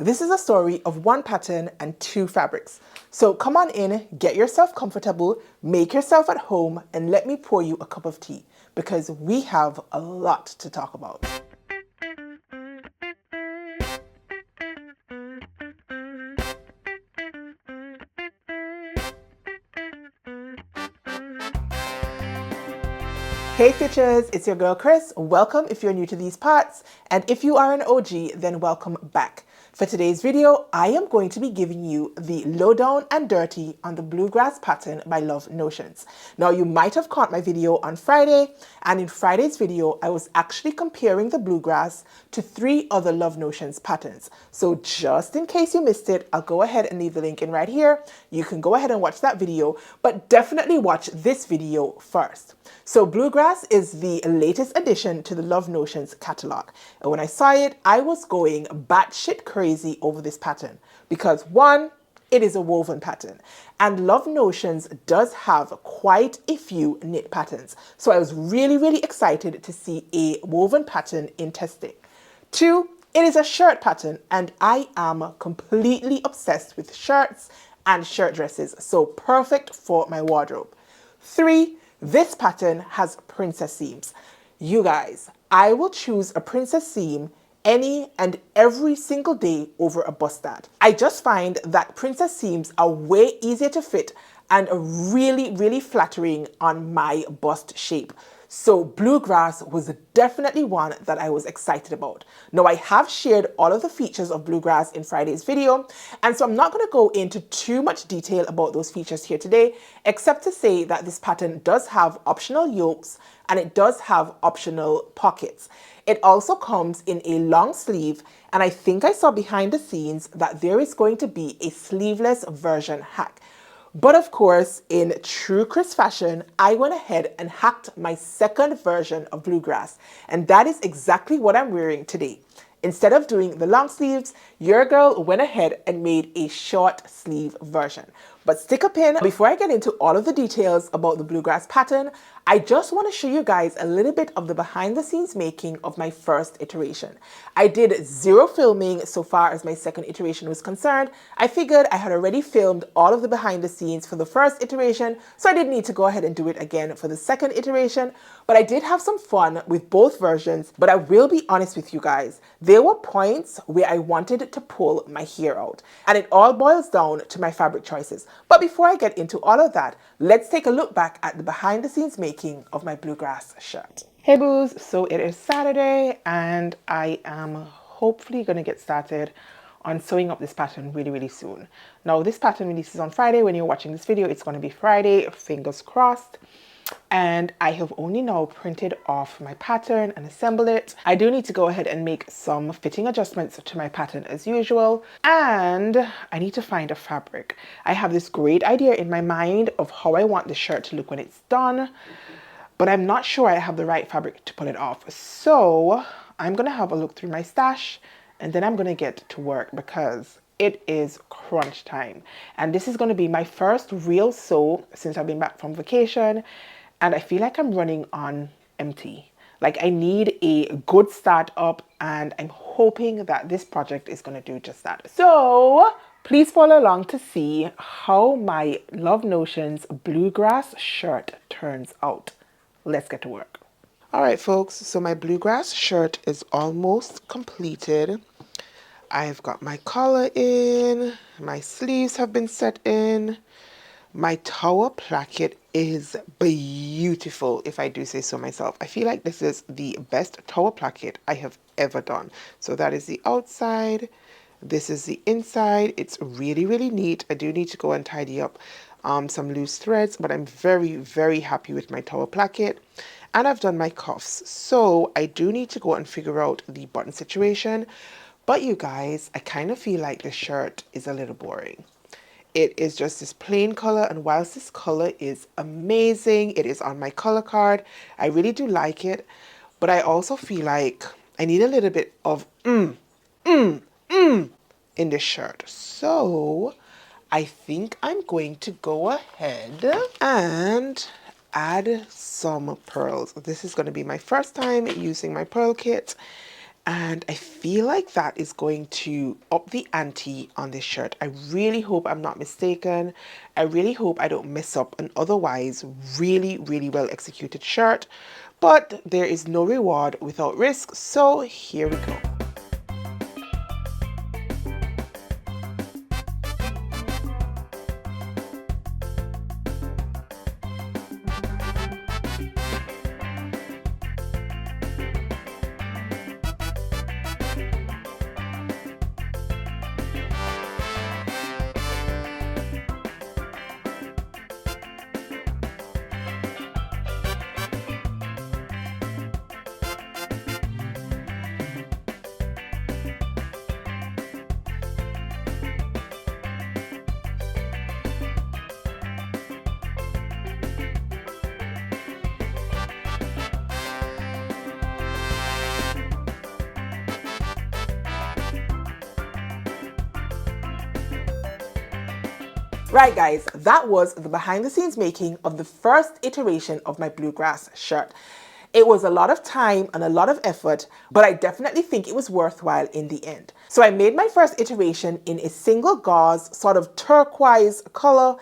This is a story of one pattern and two fabrics. So come on in, get yourself comfortable, make yourself at home, and let me pour you a cup of tea because we have a lot to talk about. Hey Stitchers, it's your girl Kris. Welcome if you're new to these parts, and if you are an OG, then welcome back. For today's video, I am going to be giving you the lowdown and dirty on the Bluegrass pattern by Love Notions. Now, you might have caught my video on Friday, and in Friday's video, I was actually comparing the Bluegrass to 3 other Love Notions patterns. So just in case you missed it, I'll go ahead and leave the link in right here. You can go ahead and watch that video, but definitely watch this video first. So Bluegrass is the latest addition to the Love Notions catalog. And when I saw it, I was going batshit crazy over this pattern because one, it is a woven pattern and Love Notions does have quite a few knit patterns. So I was really excited to see a woven pattern in testing. 2, it is a shirt pattern and I am completely obsessed with shirts and shirt dresses. So perfect for my wardrobe. 3, this pattern has princess seams. You guys, I will choose a princess seam any and every single day over a bustard. I just find that princess seams are way easier to fit and are really flattering on my bust shape. So Bluegrass was definitely one that I was excited about. Now I have shared all of the features of Bluegrass in Friday's video, and so I'm not going to go into too much detail about those features here today, except to say that this pattern does have optional yokes and it does have optional pockets. It also comes in a long sleeve, and I think I saw behind the scenes that there is going to be a sleeveless version hack. But of course, in true Kris fashion, I went ahead and hacked my second version of Bluegrass. And that is exactly what I'm wearing today. Instead of doing the long sleeves, your girl went ahead and made a short sleeve version. But stick a pin. Before I get into all of the details about the Bluegrass pattern, I just want to show you guys a little bit of the behind the scenes making of my first iteration. I did 0 filming so far as my second iteration was concerned. I figured I had already filmed all of the behind the scenes for the first iteration, so I didn't need to go ahead and do it again for the second iteration. But I did have some fun with both versions, but I will be honest with you guys. There were points where I wanted to pull my hair out, and it all boils down to my fabric choices. But before I get into all of that, let's take a look back at the behind the scenes making of my Bluegrass shirt. Hey boos, so it is Saturday and I am hopefully going to get started on sewing up this pattern really soon. Now this pattern releases on Friday. When you're watching this video, it's going to be Friday, fingers crossed. And I have only now printed off my pattern and assembled it. I do need to go ahead and make some fitting adjustments to my pattern as usual. And I need to find a fabric. I have this great idea in my mind of how I want the shirt to look when it's done, but I'm not sure I have the right fabric to pull it off. So I'm going to have a look through my stash and then I'm going to get to work because it is crunch time. And this is going to be my first real sew since I've been back from vacation. And I feel like I'm running on empty. Like I need a good start up and I'm hoping that this project is going to do just that. So please follow along to see how my Love Notions Bluegrass shirt turns out. Let's get to work. All right, folks. So my Bluegrass shirt is almost completed. I've got my collar in, my sleeves have been set in. My tower placket is beautiful, if I do say so myself. I feel like this is the best tower placket I have ever done. So that is the outside. This is the inside. It's really neat. I do need to go and tidy up some loose threads, but I'm very happy with my tower placket. And I've done my cuffs. So I do need to go and figure out the button situation. But you guys, I kind of feel like the shirt is a little boring. It is just this plain color, and whilst this color is amazing, it is on my color card. I really do like it, but I also feel like I need a little bit of in this shirt. So I think I'm going to go ahead and add some pearls. This is going to be my first time using my pearl kit. And I feel like that is going to up the ante on this shirt. I really hope I'm not mistaken. I really hope I don't mess up an otherwise really, really well executed shirt. But there is no reward without risk, so here we go. Right guys, that was the behind the scenes making of the first iteration of my Bluegrass shirt. It was a lot of time and a lot of effort, but I definitely think it was worthwhile in the end. So I made my first iteration in a single gauze sort of turquoise color,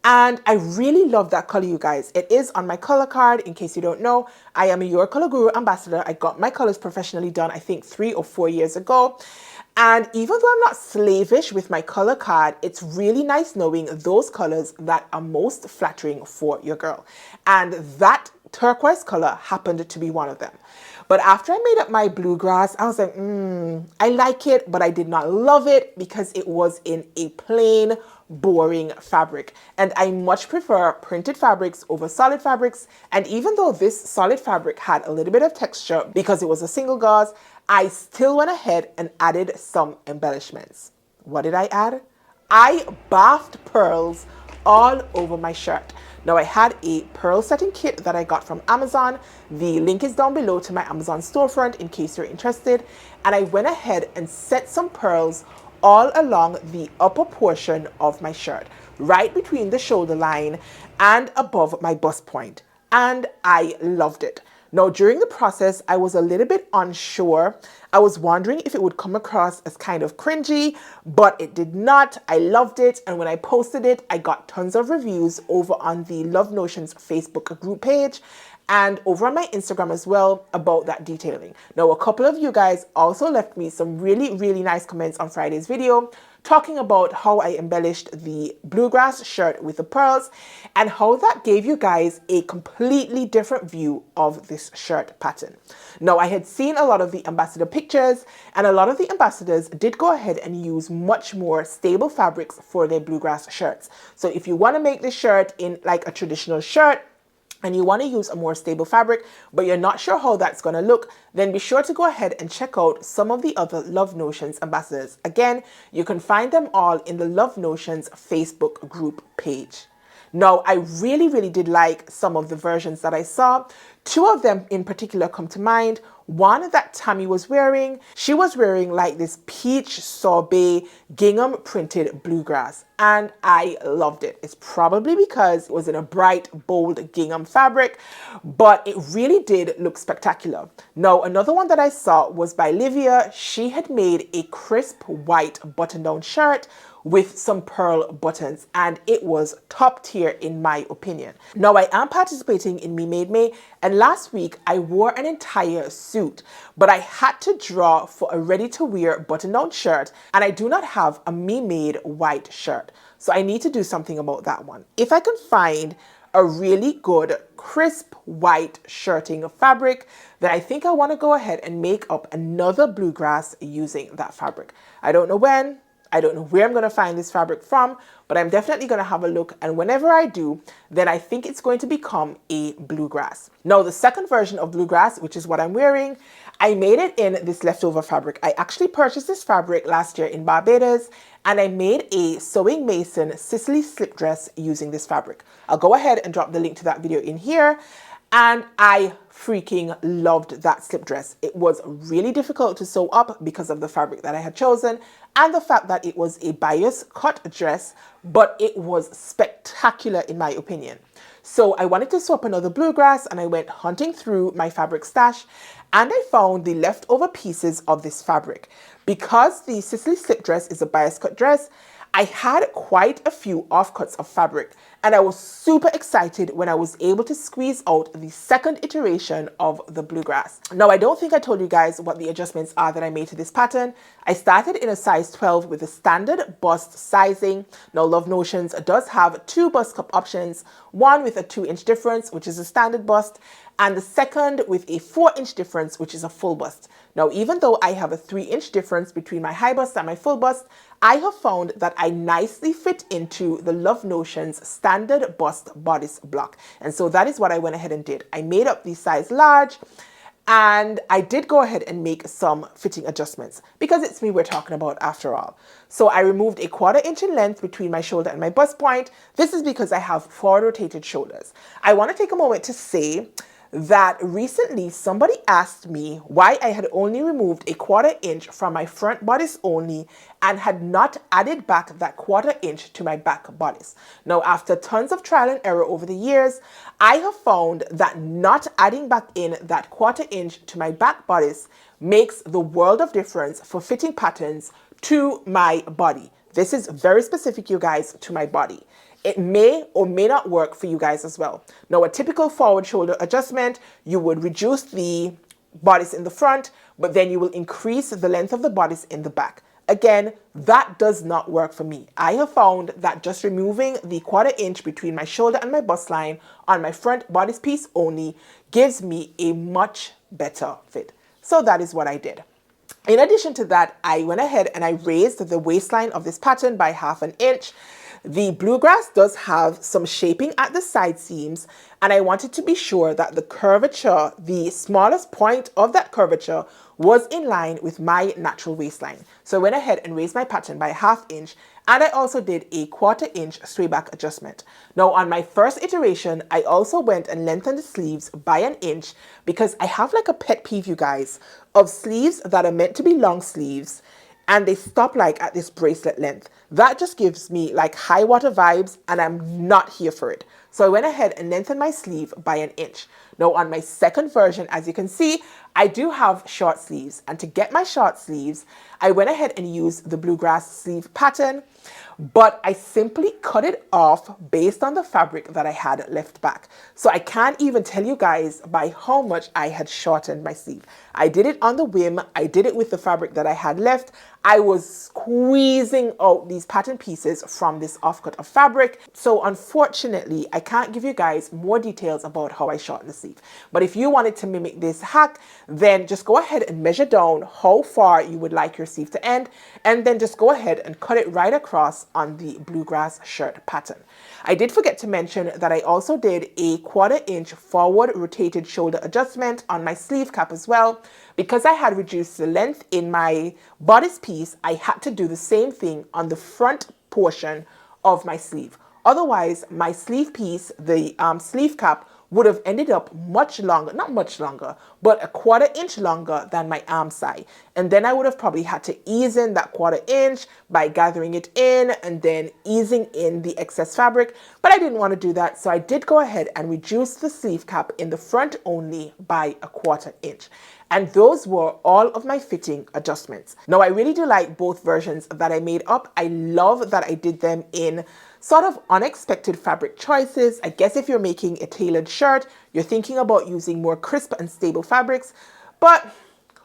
and I really love that color, you guys. It is on my color card. In case you don't know, I am a Your Color Guru ambassador. I got my colors professionally done, I think 3 or 4 years ago. And even though I'm not slavish with my color card, it's really nice knowing those colors that are most flattering for your girl. And that turquoise color happened to be one of them. But after I made up my bluegrass, I was like, I like it, but I did not love it because it was in a plain, boring fabric. And I much prefer printed fabrics over solid fabrics. And even though this solid fabric had a little bit of texture because it was a single gauze, I still went ahead and added some embellishments. What did I add? I bathed pearls all over my shirt. Now I had a pearl setting kit that I got from Amazon. The link is down below to my Amazon storefront in case you're interested. And I went ahead and set some pearls all along the upper portion of my shirt, right between the shoulder line and above my bust point. And I loved it. Now, during the process, I was a little bit unsure. I was wondering if it would come across as kind of cringy, but it did not. I loved it. And when I posted it, I got tons of reviews over on the Love Notions Facebook group page and over on my Instagram as well about that detailing. Now, a couple of you guys also left me some really, really nice comments on Friday's video talking about how I embellished the bluegrass shirt with the pearls and how that gave you guys a completely different view of this shirt pattern. Now, I had seen a lot of the ambassador pictures and a lot of the ambassadors did go ahead and use much more stable fabrics for their bluegrass shirts. So if you want to make this shirt in like a traditional shirt, and you want to use a more stable fabric, but you're not sure how that's going to look, then be sure to go ahead and check out some of the other Love Notions ambassadors. Again, you can find them all in the Love Notions Facebook group page. Now, I really, really did like some of the versions that I saw. 2 of them in particular come to mind. One that Tammy was wearing, she was wearing like this peach sorbet gingham printed bluegrass, and I loved it. It's probably because it was in a bright, bold gingham fabric, but it really did look spectacular. Now, another one that I saw was by Livia. She had made a crisp white button-down shirt with some pearl buttons, and it was top tier in my opinion. Now, I am participating in Me Made May, and last week I wore an entire suit, but I had to draw for a ready-to-wear button-down shirt, and I do not have a Me Made white shirt, so I need to do something about that one. If I can find a really good crisp white shirting fabric, then I think I want to go ahead and make up another bluegrass using that fabric. I don't know when, I don't know where I'm going to find this fabric from, but I'm definitely going to have a look. And whenever I do, then I think it's going to become a bluegrass. Now, the second version of bluegrass, which is what I'm wearing, I made it in this leftover fabric. I actually purchased this fabric last year in Barbados, and I made a Sewing Mason Sicily slip dress using this fabric. I'll go ahead and drop the link to that video in here. And I freaking loved that slip dress. It was really difficult to sew up because of the fabric that I had chosen and the fact that it was a bias cut dress, but it was spectacular in my opinion. So I wanted to sew up another bluegrass, and I went hunting through my fabric stash, and I found the leftover pieces of this fabric. Because the Sicily slip dress is a bias cut dress, I had quite a few offcuts of fabric, and I was super excited when I was able to squeeze out the second iteration of the Bluegrass. Now, I don't think I told you guys what the adjustments are that I made to this pattern. I started in a size 12 with a standard bust sizing. Now, Love Notions does have two bust cup options, one with a 2-inch difference, which is a standard bust, and the second with a 4-inch difference, which is a full bust. Now, even though I have a 3-inch difference between my high bust and my full bust, I have found that I nicely fit into the Love Notions standard bust bodice block. And so that is what I went ahead and did. I made up the size large, and I did go ahead and make some fitting adjustments because it's me we're talking about after all. So I removed a 1/4 inch in length between my shoulder and my bust point. This is because I have forward rotated shoulders. I want to take a moment to say that recently somebody asked me why I had only removed a 1/4 inch from my front bodice only and had not added back that 1/4 inch to my back bodice. Now, after tons of trial and error over the years, I have found that not adding back in that 1/4 inch to my back bodice makes the world of difference for fitting patterns to my body. This is very specific, you guys, to my body. It may or may not work for you guys as well. Now, a typical forward shoulder adjustment, you would reduce the bodice in the front, but then you will increase the length of the bodice in the back. Again, that does not work for me. I have found that just removing the 1/4 inch between my shoulder and my bust line on my front bodice piece only gives me a much better fit. So that is what I did. In addition to that, I went ahead and I raised the waistline of this pattern by 1/2 inch. The Bluegrass does have some shaping at the side seams, and I wanted to be sure that the curvature, the smallest point of that curvature, was in line with my natural waistline. So I went ahead and raised my pattern by 1/2 inch, and I also did a 1/4 inch straight back adjustment. Now, on my first iteration, I also went and lengthened the sleeves by 1 inch because I have like a pet peeve, you guys, of sleeves that are meant to be long sleeves and they stop like at this bracelet length. That just gives me like high water vibes, and I'm not here for it. So I went ahead and lengthened my sleeve by 1 inch. Now, on my second version, as you can see, I do have short sleeves, and to get my short sleeves, I went ahead and used the Bluegrass sleeve pattern, but I simply cut it off based on the fabric that I had left back. So I can't even tell you guys by how much I had shortened my sleeve. I did it on the whim. I did it with the fabric that I had left. I was squeezing out these pattern pieces from this offcut of fabric. So unfortunately, I can't give you guys more details about how I shortened the sleeve. But if you wanted to mimic this hack, then just go ahead and measure down how far you would like your sleeve to end, and then just go ahead and cut it right across on the Bluegrass shirt pattern. I did forget to mention that I also did a 1/4 inch forward rotated shoulder adjustment on my sleeve cap as well. Because I had reduced the length in my bodice piece, I had to do the same thing on the front portion of my sleeve. Otherwise, my sleeve piece, the sleeve cap, would have ended up much longer, not much longer, but a 1/4 inch longer than my arm side. And then I would have probably had to ease in that 1/4 inch by gathering it in and then easing in the excess fabric. But I didn't want to do that, so I did go ahead and reduce the sleeve cap in the front only by a 1/4 inch. And those were all of my fitting adjustments. Now, I really do like both versions that I made up. I love that I did them in sort of unexpected fabric choices. I guess if you're making a tailored shirt, you're thinking about using more crisp and stable fabrics. But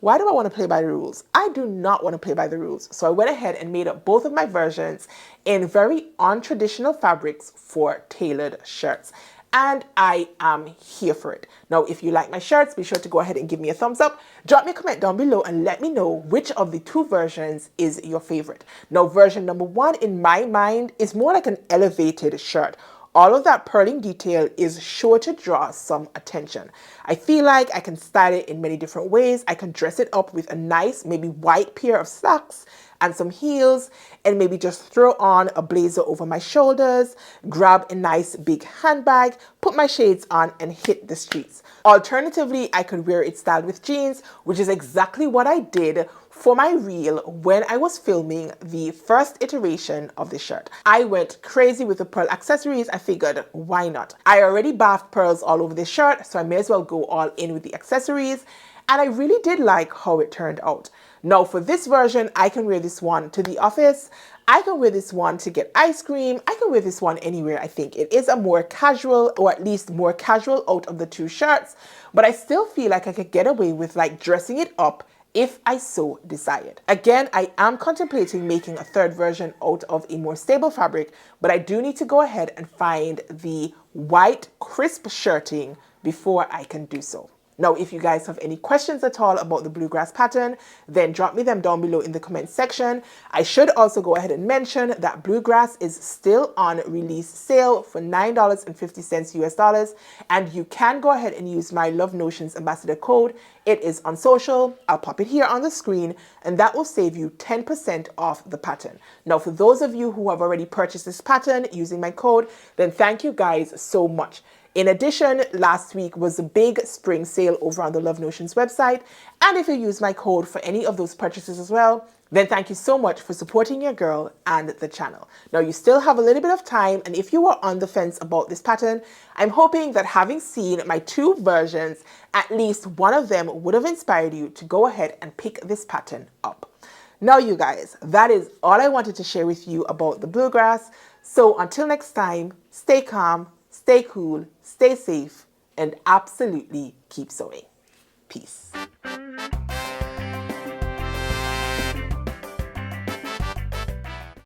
why do I want to play by the rules? I do not want to play by the rules. So I went ahead and made up both of my versions in very untraditional fabrics for tailored shirts. And I am here for it. Now, if you like my shirts, be sure to go ahead and give me a thumbs up. Drop me a comment down below and let me know which of the two versions is your favorite. Now, version number 1 in my mind is more like an elevated shirt. All of that purling detail is sure to draw some attention. I feel like I can style it in many different ways. I can dress it up with a nice, maybe white pair of slacks and some heels, and maybe just throw on a blazer over my shoulders, grab a nice big handbag, put my shades on, and hit the streets. Alternatively, I could wear it styled with jeans, which is exactly what I did for my reel when I was filming the first iteration of the shirt. I went crazy with the pearl accessories. I figured, why not? I already baffed pearls all over this shirt, so I may as well go all in with the accessories. and I really did like how it turned out. Now for this version, I can wear this one to the office. I can wear this one to get ice cream. I can wear this one anywhere, I think. It is a more casual, or at least more casual out of the two shirts, but I still feel like I could get away with like dressing it up if I so desired. Again, I am contemplating making a third version out of a more stable fabric, but I do need to go ahead and find the white crisp shirting before I can do so. Now, if you guys have any questions at all about the Bluegrass pattern, then drop me them down below in the comment section. I should also go ahead and mention that Bluegrass is still on release sale for $9.50 US dollars, and you can go ahead and use my Love Notions ambassador code. It is Unsewcial. I'll pop it here on the screen, and that will save you 10% off the pattern. Now, for those of you who have already purchased this pattern using my code, then thank you guys so much. In addition, last week was a big spring sale over on the Love Notions website. And if you use my code for any of those purchases as well, then thank you so much for supporting your girl and the channel. Now, you still have a little bit of time, and if you are on the fence about this pattern, I'm hoping that having seen my two versions, at least one of them would have inspired you to go ahead and pick this pattern up. Now, you guys, that is all I wanted to share with you about the Bluegrass. So until next time, stay calm, stay cool, stay safe, and absolutely keep sewing. Peace.